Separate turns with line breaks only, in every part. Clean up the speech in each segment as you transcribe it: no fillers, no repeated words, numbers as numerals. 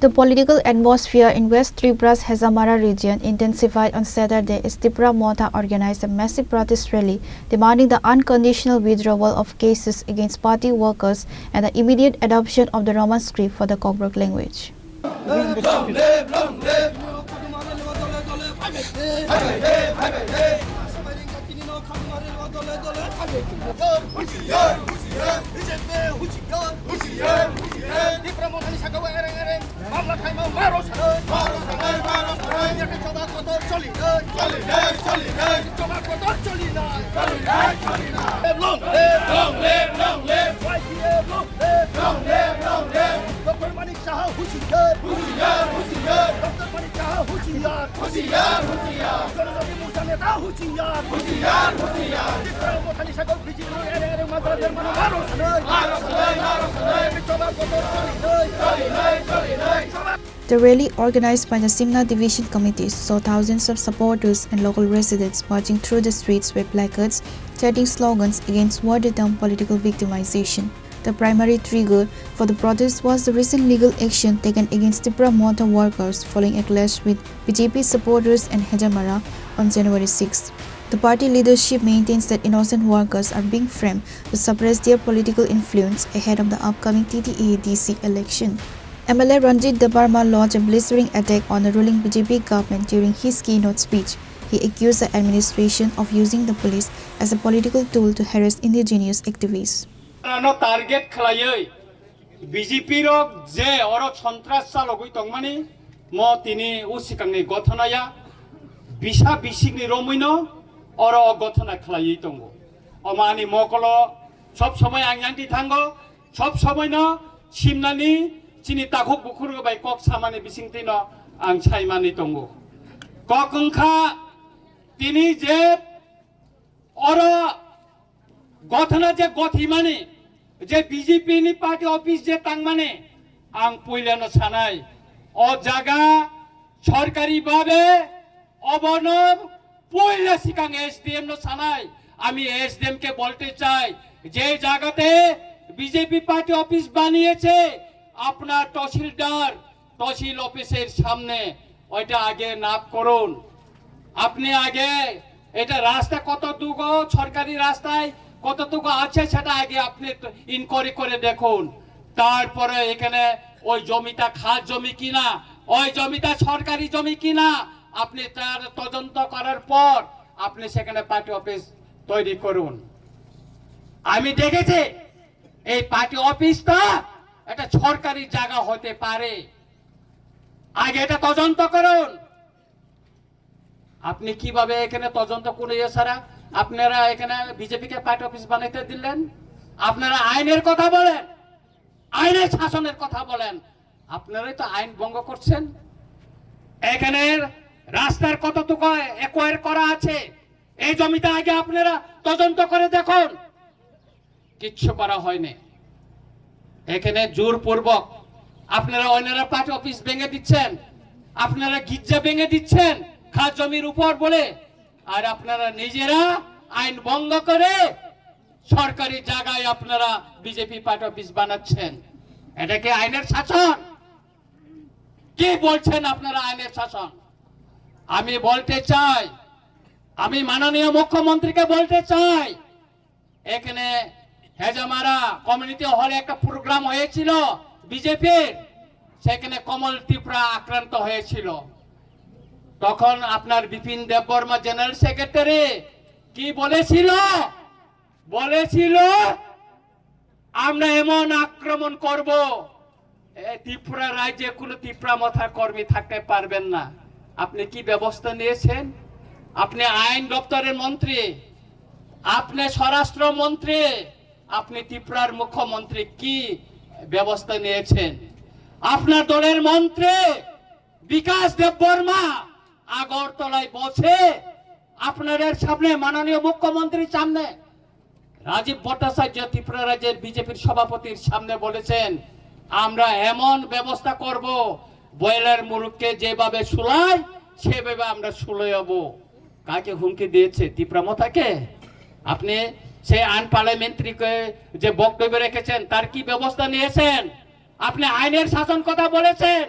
The political atmosphere in West Tripuра's Hazamara region intensified on Saturday as Tripura Mota organized a massive protest rally demanding the unconditional withdrawal of cases against party workers and the immediate adoption of the Roman script for the Cockburg language. The rally, organized by the Simla Division Committee, saw thousands of supporters and local residents marching through the streets with placards, chanting slogans against war-term political victimization. The primary trigger for the protest was the recent legal action taken against Tripura Mota workers following a clash with BJP supporters and Hazamara on January 6. The party leadership maintains that innocent workers are being framed to suppress their political influence ahead of the upcoming TTA-DC election. MLA Ranjit Debarma launched a blistering attack on the ruling BJP government during his keynote speech. He accused the administration of using the police as a political tool to harass indigenous activists.
Target khalayoi BJP ro je oro sontras salogui tongmani mo tini usikangni gothanaya bisa bisikni romuino oro gothana khalayoi tongo omani mokolo sob somoy angyangti thango sob somoy no simnani chini takhok bukhuru bai kok samani bisingtino ang chaimani tongo kok ongkha tini je oro gothana je gothimani je BJP ni party office je tangmane ang poilano sanai o jaga সরকারি ভাবে অবনব পয়লা সিকাং SDM no sanai আমি SDM কে বলতে চাই যে জায়গাতে BJP party office বানিয়েছে আপনার তহসিলদার তহসিল অফিসের সামনে ওইটা আগে নাপ করুন আপনি আগে এটা রাস্তা কতটুকু সরকারি রাস্তায় কতটুকু আছে সেটা আগে আপনি ইনকোয়ারি করে দেখুন তারপরে এখানে ওই জমিটা খাস জমি কিনা ওই জমিটা সরকারি জমি কিনা আপনি তার তদন্ত করার পর আপনি সেখানে পার্টি অফিস তৈরি করুন আমি দেখেছি এই পার্টি অফিসটা এটা সরকারি জায়গা হতে পারে আগে এটা তদন্ত করুন আপনি কিভাবে এখানে তদন্ত করে এছাড়া আপনারা এখানে বিজেপি কে পার্টি অফিস বানাইতে দিলেন আপনারা আইনের কথা বলেন আইনের শাসনের কথা বলেন আপনারাই তো আইন ভঙ্গ করছেন এখানে রাস্তার কতটুকু একোয়ার করা আছে এই জমিটা আগে আপনারা তদন্ত করে দেখুন কিচ্ছু করা হয়নি এখানে জোরপূর্বক আপনারা অন্যরা পার্টি অফিস ভেঙে দিচ্ছেন আপনারা গির্জা ভেঙে দিচ্ছেন খাস জমির উপর বলে আর আপনারা নিজেরা আইন ভঙ্গ করে সরকারি জায়গায় আপনারা বিজেপি পার্টি অফিস বানাচ্ছেন এটা কি আইনের শাসন কি বলছেন আপনারা আইনের শাসন আমি বলতে চাই আমি মাননীয় মুখ্যমন্ত্রীকে বলতে চাই এখানে হেজামারা কমিউনিটি হলে একটা প্রোগ্রাম হয়েছিল বিজেপির সেখানে কমল ত্রিপুরা আক্রান্ত হয়েছিল তখন আপনার বিপিন দেববর্মা জেনারেল সেক্রেটারি কি বলেছিল আমরা এমন আক্রমণ করব ত্রিপুরা রাজ্যে কোনো ত্রিপুরা মথা কর্মী থাকতে পারবেন না আপনি কি ব্যবস্থা নিয়েছেন আপনি আইন দপ্তরের মন্ত্রী আপনি স্বরাষ্ট্র মন্ত্রী আপনি ত্রিপুরার মুখ্যমন্ত্রী কি ব্যবস্থা নিয়েছেন আপনার দলের মন্ত্রী বিকাশ দেববর্মা আগরতলায় বসে আপনাদের সামনে মাননীয় মুখ্যমন্ত্রীর সামনে রাজীব ভট্টাচার্য ত্রিপুরা রাজ্যের বিজেপির সভাপতির সামনে বলেছেন আমরা এমন ব্যবস্থা করব বয়লার মুরুখকে যেভাবে শুলাই সেভাবে আমরা শুলাইবো কাকে হুমকি দিয়েছে ত্রিপুরা মথাকে আপনি সেই আনপার্লামেন্টারিকে যে বক্তব্য রেখেছেন তার কি ব্যবস্থা নিয়েছেন আপনি আইনের শাসন কথা বলেছেন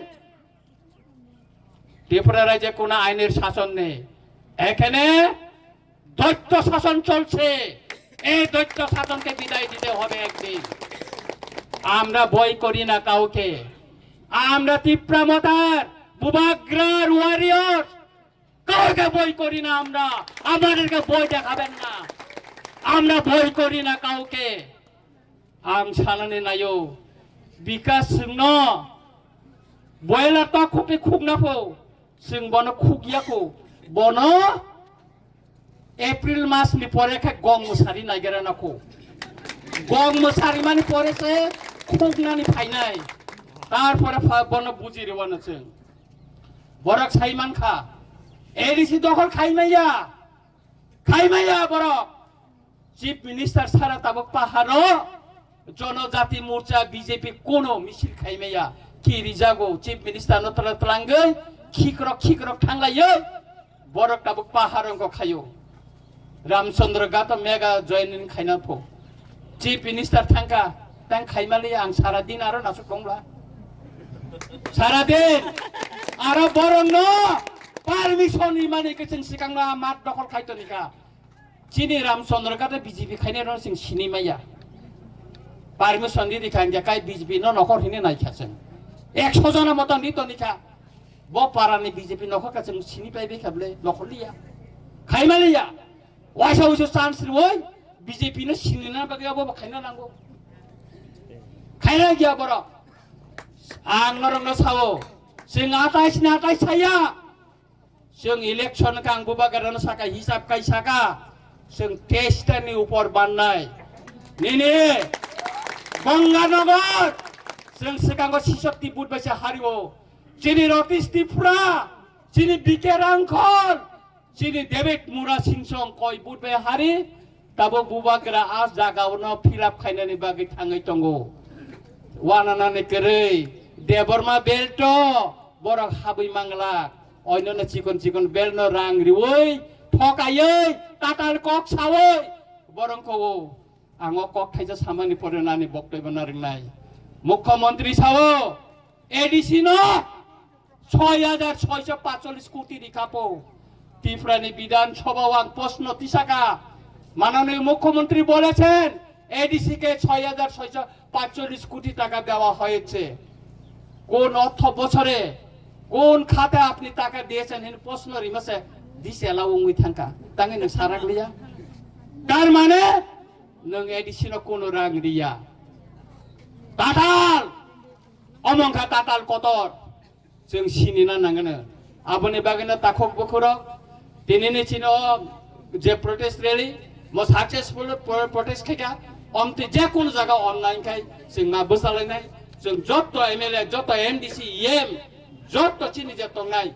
ত্রিপুরা রাজ্যে কোনো আইনের শাসন নেই, এখানে দৈত্য শাসন চলছে। এই দৈত্য শাসনকে বিদায় দিতে হবে একদিন। আমরা ভয় করি না কাউকে, আমরা তীব্রামতার বুবাগ্রার ওয়ারিয়র, কাউকে ভয় করি না। আমরা আমাদেরকে ভয় দেখাবেন না, আমরা ভয় করি না কাউকে। আম সানানে নাইও বিকাশ ন বয়লার তো খুবই খুব না ফো जों बनो खुगियाखौ बनो एप्रिल मासनि परे गं मुसारि नागिरा नाखौ गं मुसारि माने परेसे खुगनानि फायनाय तारपरे बनो बुजिरेवानो जों बरक साइमानखा एडिसि दखल खाइमाया बरक चिफ मिनिस्टार सारा ताबक पाहारो जनजाति मोर्चा बीजेपी कोनो मिसिल खाइमाया किरि जागो चिफ मिनिस्टार नतला तलांगै खिक्रक थांलायो बरक ताबक पाहारंखौ खायो रामचंद्र गात मेगा जयनिन खाइना फो चिफ मिनिस्टार थांखा तां खाइमाले आं सारा दिन आरो नासुक दंब्ला सारा दिन आरो बरं न पारमिशन इमाने केसन सिगांना मात दखल खाइतनिका चिनि रामचंद्र गात बीजेपी खाइने र सिं सिनिमाया पारमिशन दिदि खांजा काई बीजेपी न नखर हिने नाइखासन 100 जना मत नितनिका बो पारानि बीजेपी नखर का जों सिनि पाइबे खाबले नखरलिया खाइमालिया वाइसा वाइसा चान्स रोय बीजेपी न सिनिना बागैयाबो खाइना नांगौ खाइना गया बर आं नरंनो सावो जों आटाइस साया जों इलेक्शन का आं बुबागारन साका हिसाब काइसाका जों टेस्टनि ऊपर बाननाय निने गंगानगर जों सिगांगो सिशक्ति बुधबाइसे हारिवो चिनि रतीश त्रिपुरा चिनि बिके रांखल चिनि डेभिड मुरा सिंसं कय बुधबाइ हारि ताबो बुबागरा आज जागावनो फिलाप खाइनानि बागै थाङै दंगो वानानाने केरै देबरमा बेल्टो बरक हाबै मांगला अयननो चिकन बेलनो रां रिवै ठकायै ताताल कक सावै बरंखौ आङो कक थाइजा सामानि परेनानि बक्तब्य नारिनाय मुख्यमंत्री सावो एडिसि न 6645 कोटी रिकापो त्रिपुरानि বিধানসভাও आं प्रश्न तिसाका माननीय मुख्यमंत्री বলেছেন एडिसि के 6645 কোটি টাকা দেওয়া হয়েছে কোন অর্থ বছরে কোন খাতে আপনি টাকা দিয়েছেন এর প্রশ্ন রিমাসে দিছে লাউঙ্গি থাকা তাঙ্গে নং সারাগলিয়া তার মানে নং एडिसि न কোন রাং দিয়া ताताल अमंखा ताताल कतर जों सिनिना नांगोन आबोनि बागैनो ताखक बखरो दिनैनि चिनो जे प्रोटेस्ट रैली मो सक्सेसफुल प्रोटेस्ट खाया अमते जे कोन जागा अनलाइन खाय जों मा बसालायनाय जों जत एमएलए जत एमडीसी एम जत चिनि जे तंनाय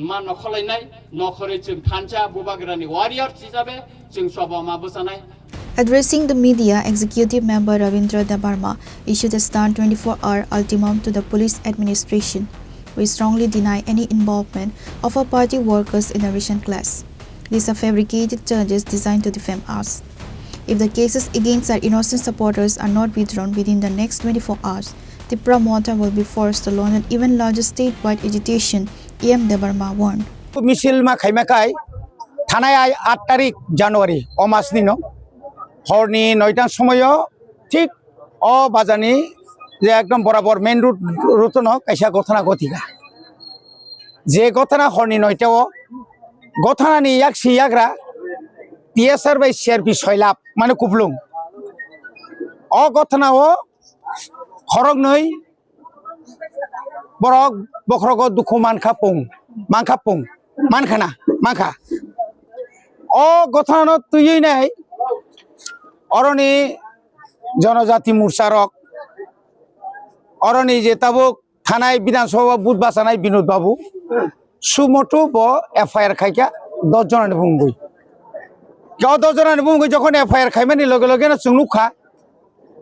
मा नखलायनाय नखरै जों थानचा बुबाग्रानि वारियर हिसाबै जों सबा मा बसानाय
Addressing the media, Executive Member Ravindra Debarma issued a stern 24-hour ultimatum to the police administration. We strongly deny any involvement of our party workers in the recent clash. These are fabricated charges designed to defame us. If the cases against our innocent supporters are not withdrawn within the next 24 hours, the promoter will be forced to launch an even larger statewide agitation, EM Debarma warned.
मिছিল मा खाइमाखाय थानाय 8 तारिख জানুয়ারি अमासनि न हरनि 9टां समायाव ठीक अ बाजारनि जे एकदम बराबर मेन रुट न कायसा घटना घटिगा जे घटना हरनि 9टाव घटनानि याकसि याग्रा टीएसआर बाय सीआरपी 6 लाख माने कुपलुं अ घटनाव खरगनै बरक बखरग दुखु मानखापुं मानखा अ घटना तुयैनाय अरनि जनजाति मोर्चारक अरनि जेताबुक थानाय विधानसभा बुथ बासानाय विनोद बाबू सुमटु ब एफआईआर खायका 10 जनानि बुंगै गाव 10 जनानि बुंगै जखन एफआईआर खायमानि लगे लगे जोंनुखा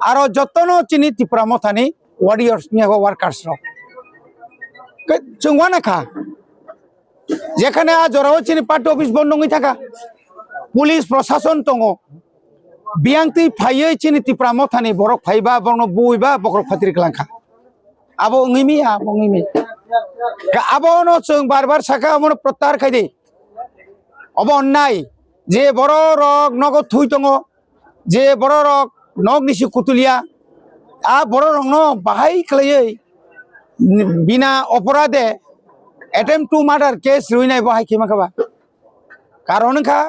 आरो जतन चिनि त्रिपुरा मथानि वारियर्स नि वार्कार्स रक जोंवानाखा जेखाने आजराव चिनि पार्टी अफिस बन्द नङै थाका पुलिस प्रशासन दङ बियांति फायै चिनि त्रिपुरा मथानि बरक फायबा बरनो बुइबा बखर फात्रि खालांखा आबो ngimi abono chung barbar saka amono protar khaide obo onnai je boro rok nogo thui tongo je boro rok nog nisi kutulia a boro rok no bahai khlai bina অপরাধে attempt to murder case ruinai bahai kima khaba karon kha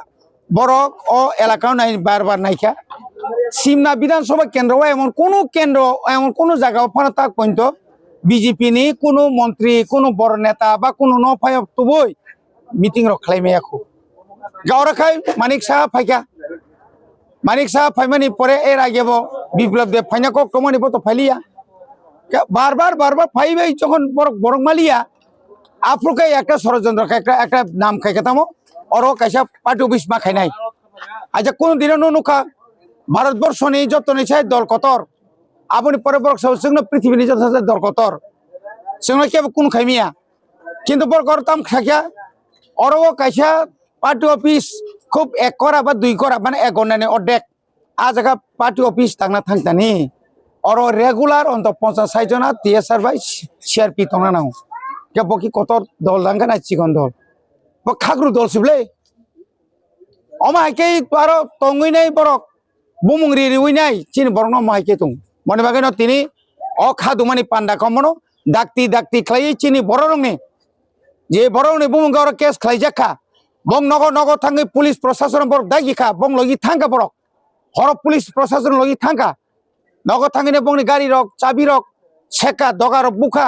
borok o elaka nai barbar naikha simna বিধানসভা কেন্দ্র এমন কোন জায়গা ওখানে তাক পর্যন্ত BJP নি কোন মন্ত্রী কোন বড় নেতা বা কোন নফায়ক তবই মিটিং রখাইমে এখন গাওরাখাই মানিক সাহা ফাইকা মানিক সাহা ফাইমানি পরে এর আগেব বিপ্লব দেব ফাইনা কক কমনি বতো ফাইলিয়া বারবার ফাইবে যখন বড় মালিয়া আফ্রিকা একটা ষড়যন্ত্র একটা নাম খাইকাতামো অরো কাইসা পার্টি অফিস মা খাই নাই আচ্ছা কোন দিন নুকা ভারতবর্ষ নিয়ে যত নিচাই দল কতর আপনি পরে বরক সঙ্গে পৃথিবী নিয়ে যত দল কতর সঙ্গে কে কোন খাইমিয়া কিন্তু বরকর তাম খাইয়া অরো কাইসা পার্টি অফিস খুব 1 করা বা 2 করা মানে 1 ঘন্টা অর্ধেক আ জায়গা পার্টি অফিস থাকনা থাকতানি অর রেগুলার অন্ত 50-60 জনা টিএসআর বাই সিআরপি তংনা নাও কে বকি কত দল দাঙ্গা না চিকন দল ব খাগরু দল সিবলে অমাইকে আরো তঙ্গই নাই বরক বুমুংরি রিউই নাই চিন বরং মাইকে তুং মনে বাগে ন তিনি অ খাদুমানি পান্ডা কমনো ডাকতি খাই চিনি বরংনি যে বরংনি বুমুংগার কেস খাই জাখা বং নগ থাঙ্গি পুলিশ প্রশাসন বরক দাগিখা বং লগি থাঙ্গা বরক হর পুলিশ প্রশাসন লগি থাঙ্গা নগ থাঙ্গিনে বংনি গাড়ি রক চাবি রক ছেকা দগা রক বুখা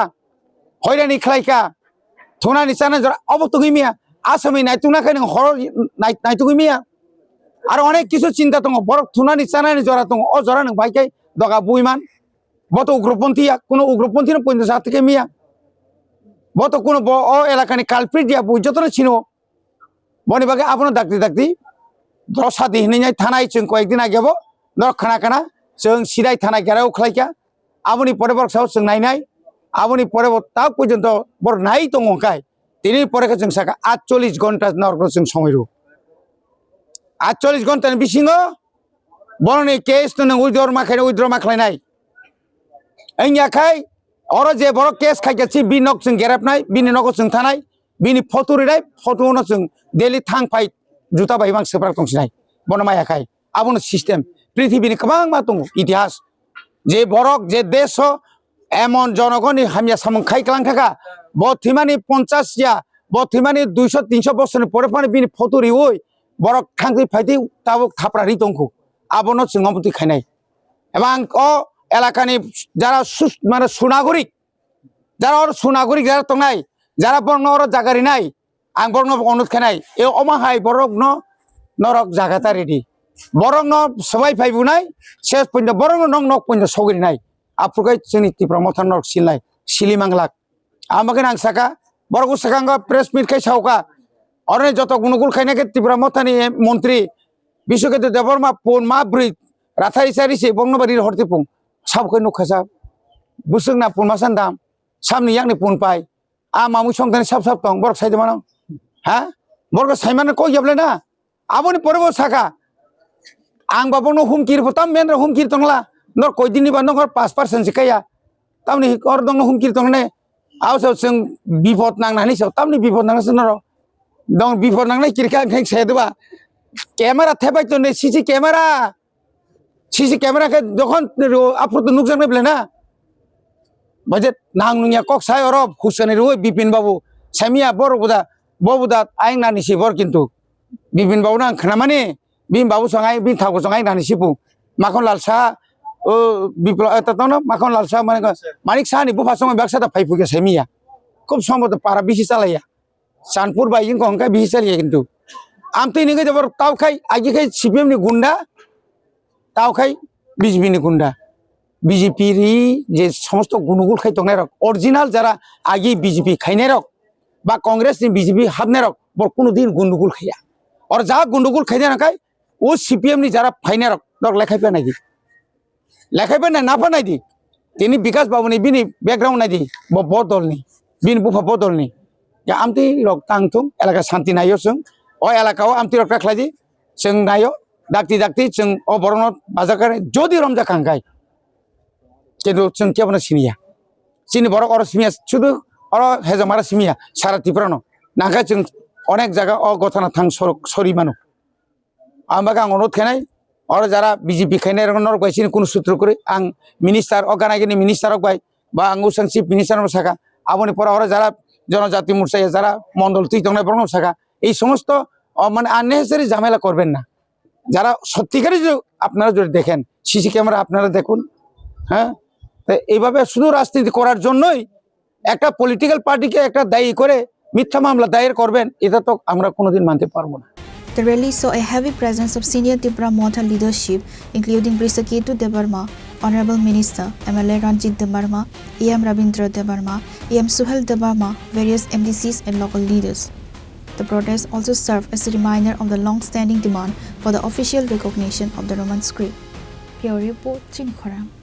হয়রানি খাইকা থুনানি চানা জরা অবতগিমিয়া আসামি নাইতুনা খাই হর নাইতুগিমিয়া আর অনেক কিছু চিন্তা দङ বরক থুনানি চানানি জরা দङ অ জরা নং ভাইকাই দগা বুইমান বত উগ্রপন্থীয়া কোন উগ্রপন্থী ন পইন্দ সাথে মিয়া বত কোন অ এলাকানি কালপ্রিট দিয়া বুই যতন ছিনো বনি বাগে আপন ডাকতি দশা দিহনি নাই থানায় जों কয়েকদিন আগেব নর খানা जों সিরাই থানা গেরাও খাইকা আপনি পরে বরক সাহস जों নাইনাই আপনি পরে তা পর্যন্ত বর নাই দङ কাই তিনি পরে जों সাকা 48 ঘন্টা নরক जों সময়রু 48 ঘন্টার বিসিঙ্গ বরনি কেস তো উইথড্র মাখাইনাই খাই অর যে বড় কেস খাইছি বি নক जों গেরাবনাই বিনি নক जों থানাই বিনি ফটো রিরাই ফটোনো जों ডেলি থাং ফাই জুতা বাইবাং সেপ্রাক দंसिनाय বনমায়া খাই আবন সিস্টেম পৃথিবীনি কবাং মা দङ ইতিহাস যে বরক যে দেশ এমন জনগণই হামিয়া সামং খাই ক্লাং থাকা বথিমানি 50 ইয়া বথিমানি 200-300 বছর পরে পানি বিনি ফটো রিওই বরক খাংতি ফাইতি তাবো থাপড়ারি দংখু আবনো চিংমতি খাইনাই এবং অ এলাকানি যারা মানে সুনাগরিক যারা তংনাই যারা বর্ণ অর জাগারি নাই আং বর্ণ অনুরোধ খাইনাই এ অমাহাই বরক নরক জাগাতা রেডি বরং ন সবাই ফাইবু নাই শেষ পর্যন্ত বরং নং নক পর্যন্ত সগরি নাই আফ্রিকায় जोंनि ত্রিপুরা মথান নরক সিলনাই সিলিমাংলাক আমাকে নাং সাকা বরক সাকাঙ্গ প্রেস মিট খাই সাউকা অরনে যত গুণগুল খাইনাকে ত্রিপুরা মথানি মন্ত্রী বিশ্বকেতু দেববর্মা পুন মাব্রি রাথারি সারিছে বংনবাড়ির হরতিপুং সাবকই নুখাসা বুসুংনা পুন মাসান্দাম সামনি ইয়াংনি পুন পাই আ মামু সংথানি সাব দं বরক সাইদমানো হ্যাঁ বরক সাইমানো কই যাবলে না আবনি পরেব সাকা आं बाबनो हुमकिर फताम मेन हुमकिर तंगला नर कयदिननि बा नगर 5% सिकाया तामनि कर दंनो हुमकिर तंगने आवसो जों बिपद नांनानै सो तामनि बिपद नांनासो नर दं बिपद नांनाय किरका खें सेदबा कैमरा थेबाय तो ने सीसी कैमरा के दखन आपरो तो नुकसान बेले ना बजेट नांनुया कक साय अर हुसने रुय बिपिन बाबू सामिया बरबुदा आइं नानि सिबर किन्तु बिपिन बाबू नां खानामाने बिन बाबू संगाय बिन थागो संगाय नानि सिपु माखन लालसा ओ बिप्लव ततनो माखन लालसा मानिक सानि बुफा संगाय बाक्सा दा फाइफुके सेमिया खूब सम्बत पारा बिसि चालाया सानपुर बाइजिं कहंका बिसि चालिया किन्तु आमति निगे जबर तावखाय आगिखाय सीपीएम नि गुंडा तावखाय बीजेपी नि गुंडा बीजेपी रि जे समस्त गुनुगुल खाय तंगनाय रक अरिजिनल जारा आगि बीजेपी खायनाय रक बा कांग्रेस नि बीजेपी हाबनाय रक बर कुनु दिन गुनुगुल खाया और जा गुनुगुल खायनाय रकाय वो सीपीएम नि जारा फाइनाय रक दर लेखायपा नायदि ना नाफा नायदि तिनि विकास बाबुनि बिनि बैकग्राउंड नायदि बदलनि बिनि बुफा बदलनि या आमति रक तांथुं एलाका शान्ति नायो जों अ एलाकायाव आमति रक खालायदि जों नायो डाक्ति जों अ बरन बाजाकाय जदि रमजा खांगाय किन्तु जों केबनो सिनिया सिनि बरक अर सिनिया शुधु অর হেজমারা সিমিয়া সারা ত্রিপুরানো নাকা जों অনেক জায়গা অগঠনা থাং সরি মানো আমাকে আং অনুরোধ খানাই আর যারা বিজেপি খাইনাই রঙর গাইছিনি কোন সূত্র করে আং মিনিস্টার অগানাগিনি মিনিস্টার গাই বা আং উসাং চিফ মিনিস্টার সাকা আবনি পর আর যারা জনজাতি মোর্চা যারা মন্ডল তুই তংনাই বরং সাকা এই সমস্ত মানে আননেসেসারি ঝামেলা করবেন না যারা সত্যিকারই আপনারা যদি দেখেন সিসি ক্যামেরা আপনারা দেখুন হ্যাঁ তো এইভাবে শুধু রাজনীতি করার জন্যই একটা পলিটিক্যাল পার্টিকে একটা দায়ী করে মিথ্যা মামলা দায়ের করবেন এটা তো আমরা কোনোদিন মানতে পারবো না
The rally saw a heavy presence of senior Tripura Montha leadership, including Brisaketu Debarma, Honorable Minister, MLA Ranjit Debarma, EM Rabindra Debarma, EM Suhel Debarma, various MDCs and local leaders. The protest also served as a reminder of the long-standing demand for the official recognition of the Roman script. Pure Report, Chin Khoram.